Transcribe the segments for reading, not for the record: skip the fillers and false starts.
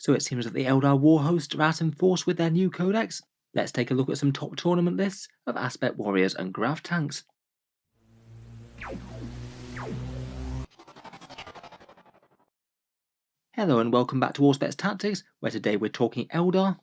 So it seems that the Eldar war host are out in force with their new codex. Let's take a look at some top tournament lists of Aspect warriors and Grav tanks. Hello and welcome back to Auspex Tactics, where today we're talking Eldar,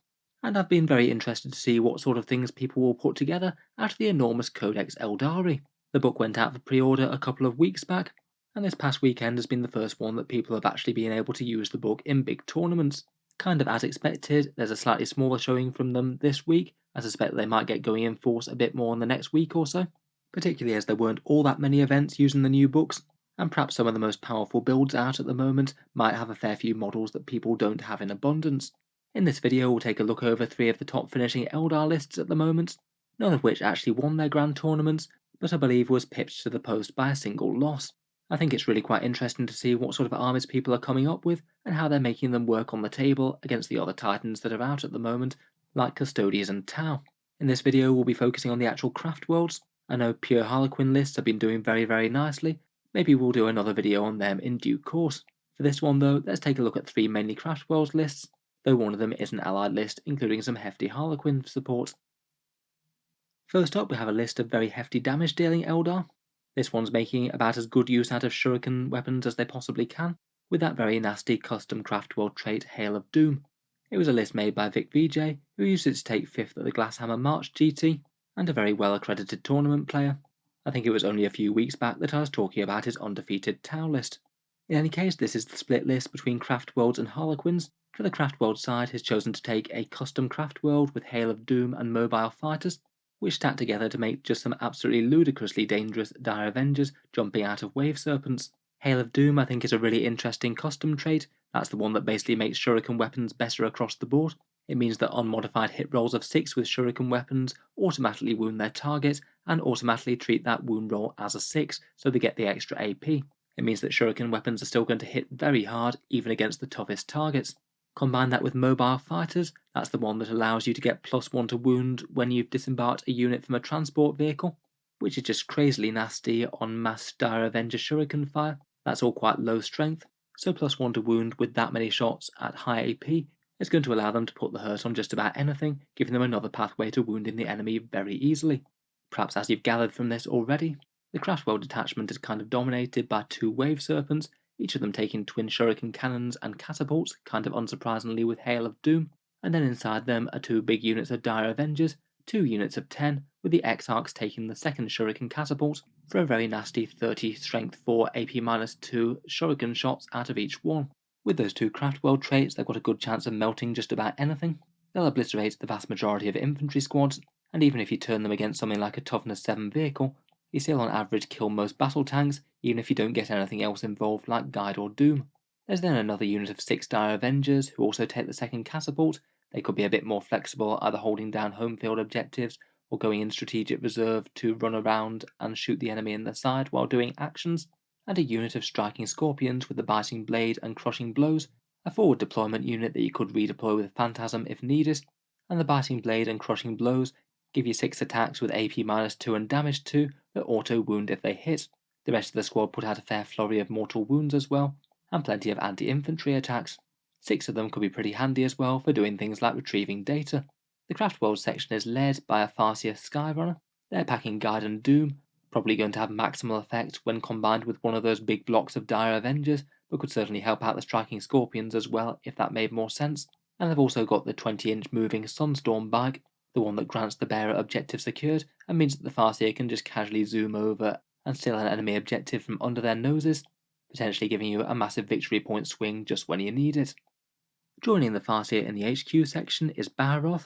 and I've been very interested to see what sort of things people will put together out of the enormous codex Eldari. The book went out for pre-order a couple of weeks back, and this past weekend has been the first one that people have actually been able to use the book in big tournaments. Kind of as expected, there's a slightly smaller showing from them this week. I suspect they might get going in force a bit more in the next week or so, particularly as there weren't all that many events using the new books, and perhaps some of the most powerful builds out at the moment might have a fair few models that people don't have in abundance. In this video we'll take a look over 3 of the top finishing Eldar lists at the moment, none of which actually won their grand tournaments, but I believe was pipped to the post by a single loss. I think it's really quite interesting to see what sort of armies people are coming up with and how they're making them work on the table against the other titans that are out at the moment, like Custodians and Tau. In this video we'll be focusing on the actual Craftworlds. I know pure Harlequin lists have been doing very nicely. Maybe we'll do another video on them in due course. For this one though, let's take a look at 3 mainly Craftworlds lists, though one of them is an allied list including some hefty Harlequin support. First up we have a list of very hefty damage dealing Eldar. This one's making about as good use out of Shuriken weapons as they possibly can, with that very nasty custom Craftworld trait Hail of Doom. It was a list made by Vic VJ, who used it to take 5th at the Glasshammer March GT, and a very well accredited tournament player. I think it was only a few weeks back that I was talking about his undefeated Tau list. In any case, this is the split list between Craftworlds and Harlequins. For the Craftworld side, he's chosen to take a custom Craftworld with Hail of Doom and mobile fighters, which stack together to make just some absolutely ludicrously dangerous Dire Avengers jumping out of Wave Serpents. Hail of Doom I think is a really interesting custom trait. That's the one that basically makes Shuriken weapons better across the board. It means that unmodified hit rolls of 6 with Shuriken weapons automatically wound their target and automatically treat that wound roll as a 6, so they get the extra AP. It means that Shuriken weapons are still going to hit very hard even against the toughest targets. Combine that with mobile fighters, that's the one that allows you to get +1 to wound when you've disembarked a unit from a transport vehicle, which is just crazily nasty on mass Dire Avenger Shuriken fire. That's all quite low strength, so +1 to wound with that many shots at high AP is going to allow them to put the hurt on just about anything, giving them another pathway to wounding the enemy very easily. Perhaps as you've gathered from this already, the Craftworld detachment is kind of dominated by 2 Wave Serpents, each of them taking twin Shuriken cannons and catapults, kind of unsurprisingly with Hail of Doom, and then inside them are 2 big units of Dire Avengers, 2 units of 10, with the Exarchs taking the second Shuriken catapult for a very nasty 30 strength 4 AP-2 Shuriken shots out of each one. With those 2 Craftworld traits, they've got a good chance of melting just about anything. They'll obliterate the vast majority of infantry squads, and even if you turn them against something like a toughness 7 vehicle, you still on average kill most battle tanks, even if you don't get anything else involved like Guide or Doom. There's then another unit of 6 Dire Avengers who also take the second catapult. They could be a bit more flexible, either holding down home field objectives or going in strategic reserve to run around and shoot the enemy in the side while doing actions, and a unit of striking Scorpions with the Biting Blade and Crushing Blows, a forward deployment unit that you could redeploy with Phantasm if needed, and the Biting Blade and Crushing Blows give you 6 attacks with AP-2 and damage 2 that auto-wound if they hit. The rest of the squad put out a fair flurry of mortal wounds as well, and plenty of anti-infantry attacks. 6 of them could be pretty handy as well for doing things like retrieving data. The Craftworld section is led by a Farseer Skyrunner. They're packing Guide and Doom, probably going to have maximal effect when combined with one of those big blocks of Dire Avengers, but could certainly help out the striking Scorpions as well if that made more sense. And they've also got the 20-inch moving Sunstorm bag, the one that grants the bearer objective secured and means that the Farseer can just casually zoom over and steal an enemy objective from under their noses, potentially giving you a massive victory point swing just when you need it. Joining the Farseer in the HQ section is Baroth,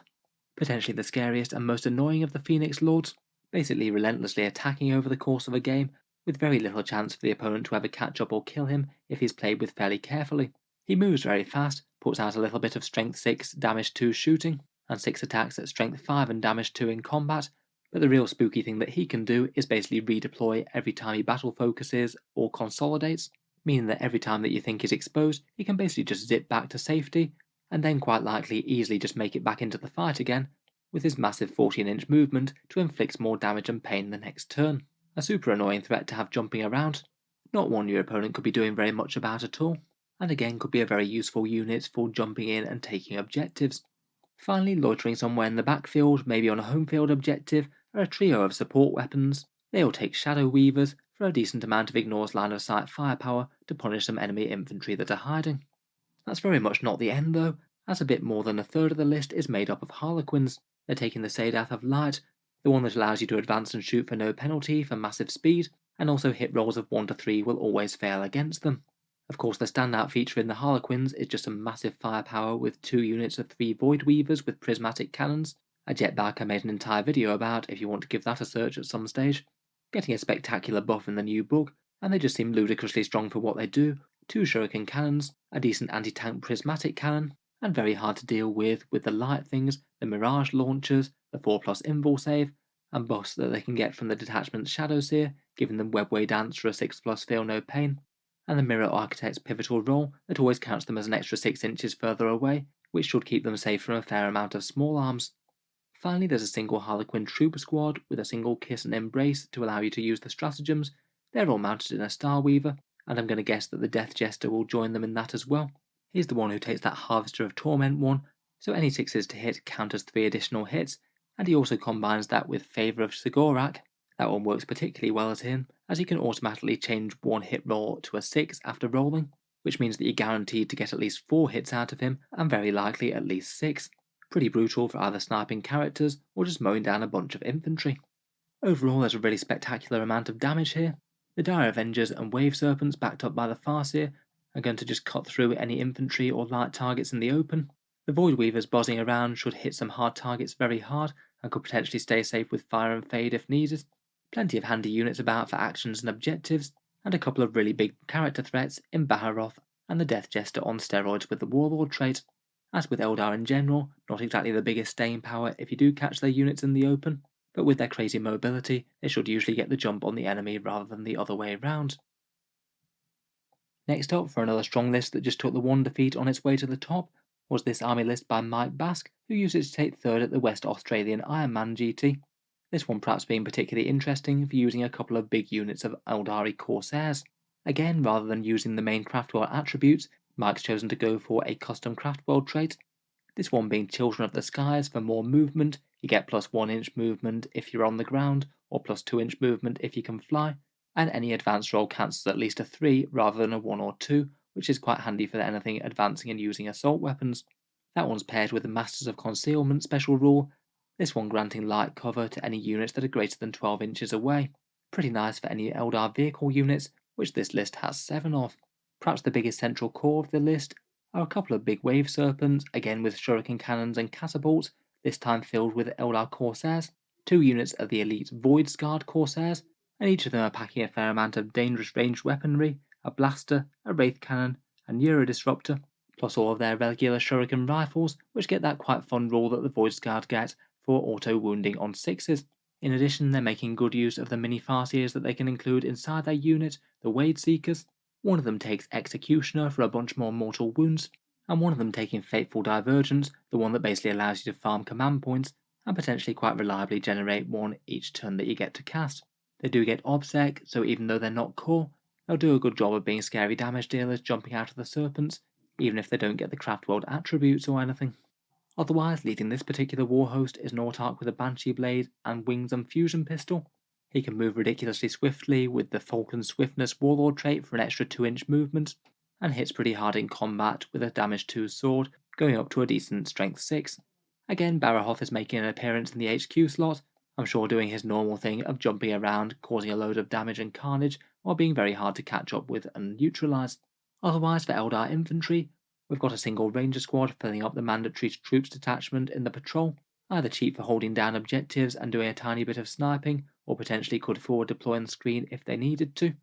potentially the scariest and most annoying of the Phoenix Lords, basically relentlessly attacking over the course of a game, with very little chance for the opponent to ever catch up or kill him if he's played with fairly carefully. He moves very fast, puts out a little bit of strength 6, damage 2 shooting, and 6 attacks at strength 5 and damage 2 in combat, but the real spooky thing that he can do is basically redeploy every time he battle focuses or consolidates, meaning that every time that you think he's exposed, he can basically just zip back to safety, and then quite likely easily just make it back into the fight again, with his massive 14-inch movement to inflict more damage and pain the next turn. A super annoying threat to have jumping around, not one your opponent could be doing very much about at all. and again could be a very useful unit for jumping in and taking objectives. Finally, loitering somewhere in the backfield, maybe on a home field objective, are a trio of support weapons. They all take Shadow Weavers for a decent amount of ignores line of sight firepower to punish some enemy infantry that are hiding. That's very much not the end though, as a bit more than a third of the list is made up of Harlequins. They're taking the Sadath of Light, the one that allows you to advance and shoot for no penalty for massive speed, and also hit rolls of 1 to 3 will always fail against them. Of course, the standout feature in the Harlequins is just some massive firepower with 2 units of 3 Void Weavers with prismatic cannons, a jetbike I made an entire video about if you want to give that a search at some stage. Getting a spectacular buff in the new book, and they just seem ludicrously strong for what they do. 2 Shuriken cannons, a decent anti-tank prismatic cannon, and very hard to deal with the light things, the Mirage launchers, the 4+ invul save, and buffs that they can get from the detachment's Shadow Seer, giving them Webway Dance for a 6+ feel no pain, and the Mirror Architect's pivotal role that always counts them as an extra 6 inches further away, which should keep them safe from a fair amount of small arms. Finally, there's a single Harlequin Trooper Squad with a single Kiss and Embrace to allow you to use the stratagems. They're all mounted in a Star Weaver, and I'm going to guess that the Death Jester will join them in that as well. He's the one who takes that Harvester of Torment one, so any 6s to hit counters 3 additional hits, and he also combines that with Favour of Sigorak. That one works particularly well at him, as he can automatically change 1 hit roll to a 6 after rolling, which means that you're guaranteed to get at least 4 hits out of him, and very likely at least 6. Pretty brutal for either sniping characters or just mowing down a bunch of infantry. Overall, there's a really spectacular amount of damage here. The Dire Avengers and Wave Serpents, backed up by the Farseer, are going to just cut through any infantry or light targets in the open. The Void Weavers buzzing around should hit some hard targets very hard and could potentially stay safe with fire and fade if needed. Plenty of handy units about for actions and objectives, and a couple of really big character threats in Baharoth and the Death Jester on steroids with the Warlord trait. As with Eldar in general, not exactly the biggest staying power if you do catch their units in the open, but with their crazy mobility, they should usually get the jump on the enemy rather than the other way around. Next up, for another strong list that just took the one defeat on its way to the top, was this army list by Mike Bask, who used it to take third at the West Australian Iron Man GT. This one perhaps being particularly interesting for using a couple of big units of Eldari Corsairs. Again, rather than using the main Craftworld attributes, Mike's chosen to go for a custom Craftworld trait. This one being Children of the Skies for more movement. You get +1 inch movement if you're on the ground, or +2 inch movement if you can fly, and any advanced roll cancels at least a 3 rather than a 1 or 2, which is quite handy for anything advancing and using assault weapons. That one's paired with the Masters of Concealment special rule, this one granting light cover to any units that are greater than 12 inches away. Pretty nice for any Eldar vehicle units, which this list has 7 of. Perhaps the biggest central core of the list are a couple of big Wave Serpents, again with Shuriken cannons and catapults, this time filled with Eldar Corsairs, 2 units of the elite Void Scarred Corsairs, and each of them are packing a fair amount of dangerous ranged weaponry, a blaster, a wraith cannon, and Neurodisruptor, plus all of their regular Shuriken rifles, which get that quite fun rule that the Void Scarred get for auto wounding on 6s. In addition, they're making good use of the mini Farseers that they can include inside their unit, the Wade Seekers. One of them takes Executioner for a bunch more mortal wounds, and one of them taking Fateful Divergence, the one that basically allows you to farm command points and potentially quite reliably generate 1 each turn that you get to cast. They do get Obsec, so even though they're not core, they'll do a good job of being scary damage dealers jumping out of the Serpents, even if they don't get the Craftworld attributes or anything. Otherwise, leading this particular war host is an Autarch with a Banshee Blade and Wings and Fusion Pistol. He can move ridiculously swiftly with the Falcon Swiftness Warlord trait for an extra 2 inch movement, and hits pretty hard in combat with a damage 2 sword, going up to a decent strength 6. Again, Barahoth is making an appearance in the HQ slot, I'm sure doing his normal thing of jumping around, causing a load of damage and carnage, while being very hard to catch up with and neutralise. Otherwise, for Eldar Infantry, we've got a single Ranger squad filling up the mandatory troops detachment in the patrol, either cheap for holding down objectives and doing a tiny bit of sniping, or potentially could forward deploy on the screen if they needed to.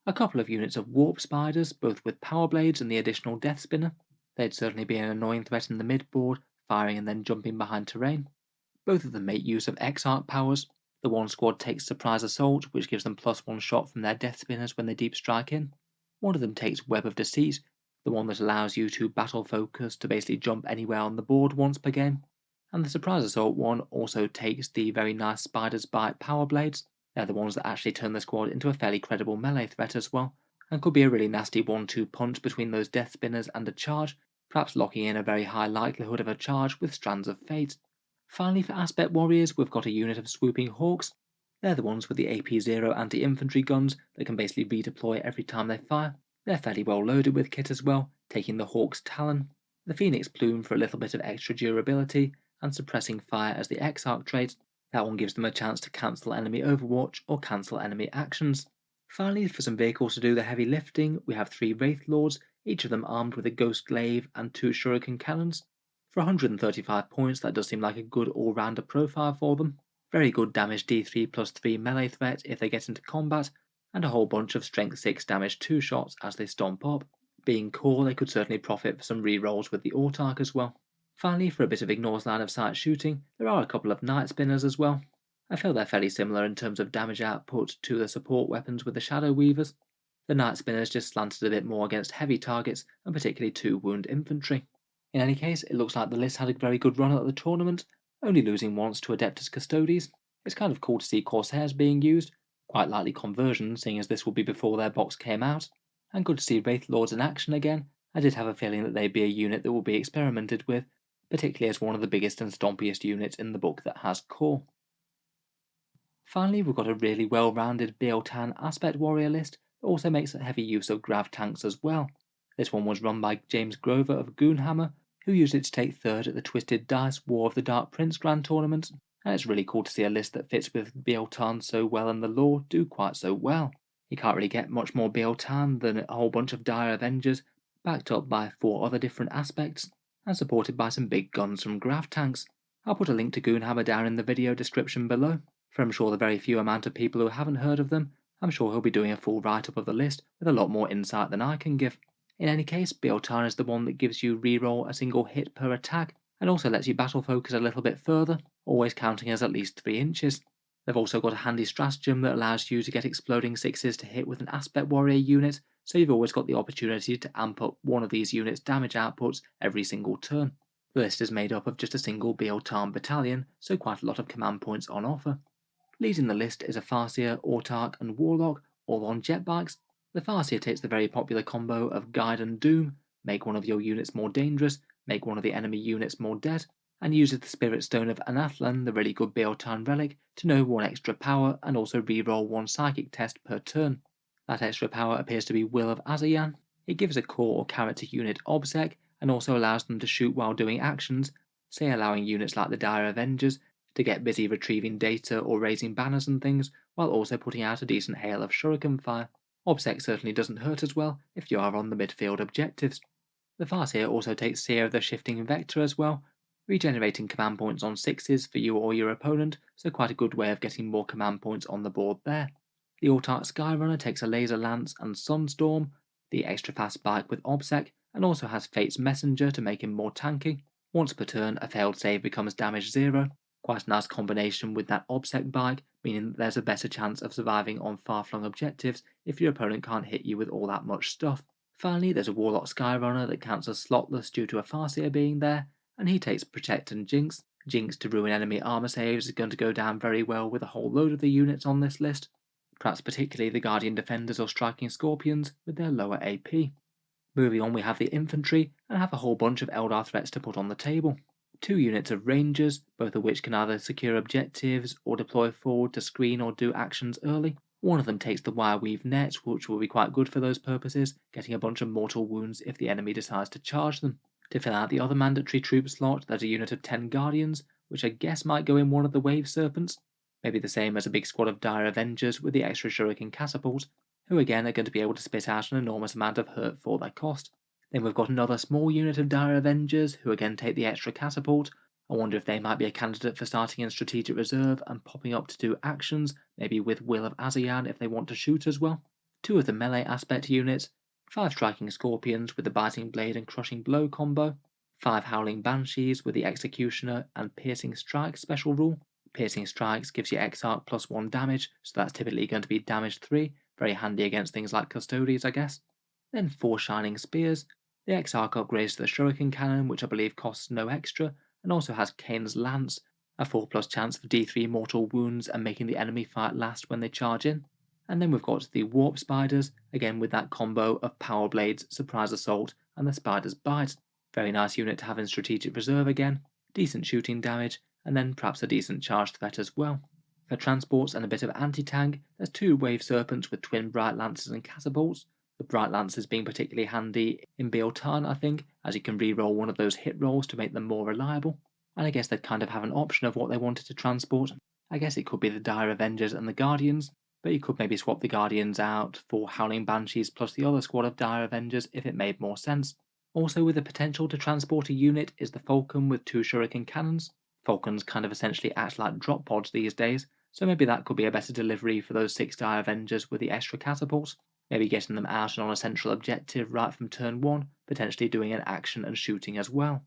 A couple of units of Warp Spiders, both with Power Blades and the additional Death Spinner. They'd certainly be an annoying threat in the mid-board, firing and then jumping behind terrain. Both of them make use of Exarch powers. The one squad takes Surprise Assault, which gives them +1 shot from their Death Spinners when they deep strike in. One of them takes Web of Deceit, the one that allows you to battle focus to basically jump anywhere on the board once per game. And the Surprise Assault one also takes the very nice Spider's Bite Power Blades. They're the ones that actually turn the squad into a fairly credible melee threat as well, and could be a really nasty 1-2 punch between those death spinners and a charge, perhaps locking in a very high likelihood of a charge with Strands of Fate. Finally, for Aspect Warriors, we've got a unit of Swooping Hawks. They're the ones with the AP0 anti-infantry guns that can basically redeploy every time they fire. They're fairly well loaded with kit as well, taking the Hawk's Talon, the Phoenix Plume for a little bit of extra durability, and Suppressing Fire as the Exarch trait. That one gives them a chance to cancel enemy overwatch or cancel enemy actions. Finally, for some vehicles to do the heavy lifting, we have 3 Wraith Lords, each of them armed with a Ghost Glaive and 2 Shuriken Cannons. For 135 points, that does seem like a good all-rounder profile for them. Very good damage D3 plus 3 melee threat if they get into combat, and a whole bunch of strength 6 damage 2 shots as they stomp up. Being core, they could certainly profit for some rerolls with the Autarch as well. Finally, for a bit of Ignore's line of sight shooting, there are a couple of Night Spinners as well. I feel they're fairly similar in terms of damage output to the support weapons with the Shadow Weavers. The Night Spinners just slanted a bit more against heavy targets and particularly 2 wound infantry. In any case, it looks like the list had a very good run at the tournament, only losing once to Adeptus Custodes. It's kind of cool to see Corsairs being used, quite likely conversion seeing as this will be before their box came out, and good to see Wraith Lords in action again. I did have a feeling that they'd be a unit that will be experimented with, particularly as one of the biggest and stompiest units in the book that has core. Finally, we've got a really well-rounded Beotan Aspect Warrior list that also makes a heavy use of Grav tanks as well. This one was run by James Grover of Goonhammer, who used it to take third at the Twisted Dice War of the Dark Prince Grand Tournament, and it's really cool to see a list that fits with Beotan so well and the lore do quite so well. You can't really get much more Beotan than a whole bunch of dire Avengers, backed up by 4 other different aspects, and supported by some big guns from Grav tanks. I'll put a link to Goonhammer down in the video description below, for I'm sure the very few amount of people who haven't heard of them, I'm sure he'll be doing a full write-up of the list with a lot more insight than I can give. In any case, Beotan is the one that gives you reroll a single hit per attack, and also lets you battle focus a little bit further, always counting as at least 3 inches. They've also got a handy stratagem that allows you to get exploding 6s to hit with an Aspect Warrior unit, so you've always got the opportunity to amp up one of these units' damage outputs every single turn. The list is made up of just a single Beotan battalion, so quite a lot of command points on offer. Leading the list is a Farseer, Autarch and Warlock, all on jet bikes. The Farseer takes the very popular combo of Guide and Doom, make one of your units more dangerous, make one of the enemy units more dead, and uses the Spirit Stone of Anatlan, the really good Beotan relic, to know 1 extra power and also reroll 1 psychic test per turn. That extra power appears to be Will of Azayan. It gives a core or character unit Obsec, and also allows them to shoot while doing actions, say allowing units like the Dire Avengers to get busy retrieving data or raising banners and things, while also putting out a decent hail of shuriken fire. Obsec certainly doesn't hurt as well if you are on the midfield objectives. The Farseer also takes Seer of the Shifting Vector as well, regenerating command points on 6s for you or your opponent, so quite a good way of getting more command points on the board there. The Autarch Skyrunner takes a Laser Lance and Sunstorm, the extra fast bike with Obsec, and also has Fate's Messenger to make him more tanky. Once per turn, a failed save becomes damage 0. Quite a nice combination with that Obsec bike, meaning that there's a better chance of surviving on far-flung objectives if your opponent can't hit you with all that much stuff. Finally, there's a Warlock Skyrunner that counts as slotless due to a Farseer being there, and he takes Protect and Jinx. Jinx to ruin enemy armor saves is going to go down very well with a whole load of the units on this list, perhaps particularly the Guardian Defenders or Striking Scorpions with their lower AP. Moving on, we have the infantry, and have a whole bunch of Eldar threats to put on the table. 2 units of Rangers, both of which can either secure objectives or deploy forward to screen or do actions early. One of them takes the Wireweave Net, which will be quite good for those purposes, getting a bunch of mortal wounds if the enemy decides to charge them. To fill out the other mandatory troop slot, there's a unit of 10 Guardians, which I guess might go in one of the Wave Serpents, maybe the same as a big squad of Dire Avengers with the extra Shuriken Catapult, who again are going to be able to spit out an enormous amount of hurt for their cost. Then we've got another small unit of Dire Avengers, who again take the extra Catapult. I wonder if they might be a candidate for starting in Strategic Reserve and popping up to do actions, maybe with Will of Azayan if they want to shoot as well. 2 of the melee aspect units, 5 Striking Scorpions with the Biting Blade and Crushing Blow combo, 5 Howling Banshees with the Executioner and Piercing Strike special rule. Piercing Strikes gives you Exarch plus 1 damage, so that's typically going to be damage 3, very handy against things like Custodes, I guess. Then 4 Shining Spears. The Exarch upgrades to the Shuriken Cannon, which I believe costs no extra, and also has Kane's Lance, a 4+ chance for D3 mortal wounds and making the enemy fight last when they charge in. And then we've got the Warp Spiders, again with that combo of Power Blades, Surprise Assault, and the Spider's Bite. Very nice unit to have in Strategic Reserve again, decent shooting damage, and then perhaps a decent charge threat as well. For transports and a bit of anti-tank, there's 2 Wave Serpents with twin Bright Lancers and Catapults, the Bright Lancers being particularly handy in Bealtan, I think, as you can re-roll one of those hit rolls to make them more reliable. And I guess they'd kind of have an option of what they wanted to transport. I guess it could be the Dire Avengers and the Guardians, but you could maybe swap the Guardians out for Howling Banshees plus the other squad of Dire Avengers if it made more sense. Also with the potential to transport a unit is the Falcon with 2 Shuriken Cannons. Falcons kind of essentially act like drop pods these days, so maybe that could be a better delivery for those 6 Dire Avengers with the extra catapults. Maybe getting them out and on a central objective right from turn 1, potentially doing an action and shooting as well.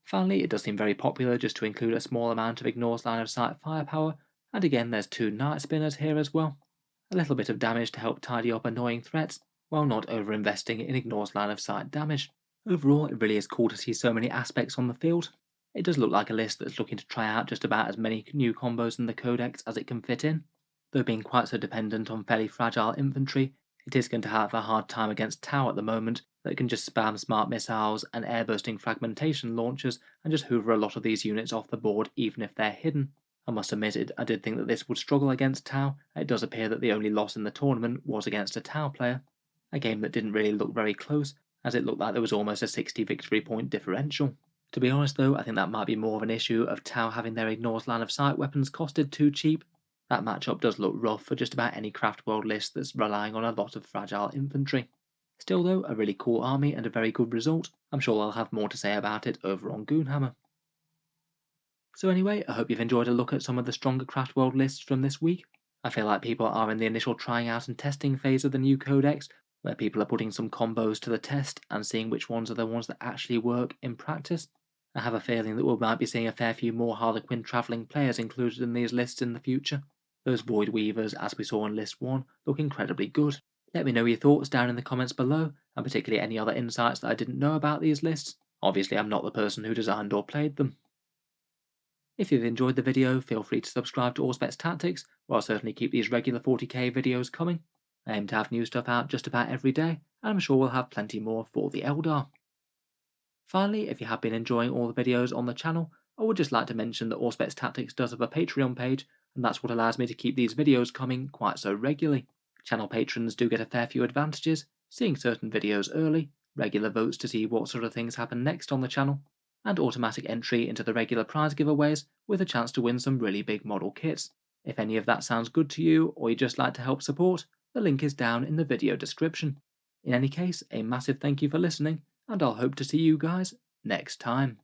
Finally, it does seem very popular just to include a small amount of Ignore's line of sight firepower, and again there's 2 Night Spinners here as well. A little bit of damage to help tidy up annoying threats, while not over-investing in Ignore's line of sight damage. Overall, it really is cool to see so many aspects on the field. It does look like a list that's looking to try out just about as many new combos in the codex as it can fit in. Though being quite so dependent on fairly fragile infantry, it is going to have a hard time against Tau at the moment that can just spam smart missiles and air-bursting fragmentation launchers and just hoover a lot of these units off the board even if they're hidden. I must admit I did think that this would struggle against Tau. It does appear that the only loss in the tournament was against a Tau player, a game that didn't really look very close, as it looked like there was almost a 60 victory point differential. To be honest though, I think that might be more of an issue of Tau having their Ignore's line of sight weapons costed too cheap. That matchup does look rough for just about any Craftworld list that's relying on a lot of fragile infantry. Still though, a really cool army and a very good result. I'm sure I'll have more to say about it over on Goonhammer. So anyway, I hope you've enjoyed a look at some of the stronger Craftworld lists from this week. I feel like people are in the initial trying out and testing phase of the new codex, where people are putting some combos to the test and seeing which ones are the ones that actually work in practice. I have a feeling that we might be seeing a fair few more Harlequin travelling players included in these lists in the future. Those Void Weavers, as we saw in List 1, look incredibly good. Let me know your thoughts down in the comments below, and particularly any other insights that I didn't know about these lists. Obviously I'm not the person who designed or played them. If you've enjoyed the video, feel free to subscribe to Auspex Tactics, where I'll certainly keep these regular 40k videos coming. I aim to have new stuff out just about every day, and I'm sure we'll have plenty more for the Eldar. Finally, if you have been enjoying all the videos on the channel, I would just like to mention that Auspex Tactics does have a Patreon page, and that's what allows me to keep these videos coming quite so regularly. Channel patrons do get a fair few advantages, seeing certain videos early, regular votes to see what sort of things happen next on the channel, and automatic entry into the regular prize giveaways with a chance to win some really big model kits. If any of that sounds good to you, or you'd just like to help support, the link is down in the video description. In any case, a massive thank you for listening, and I'll hope to see you guys next time.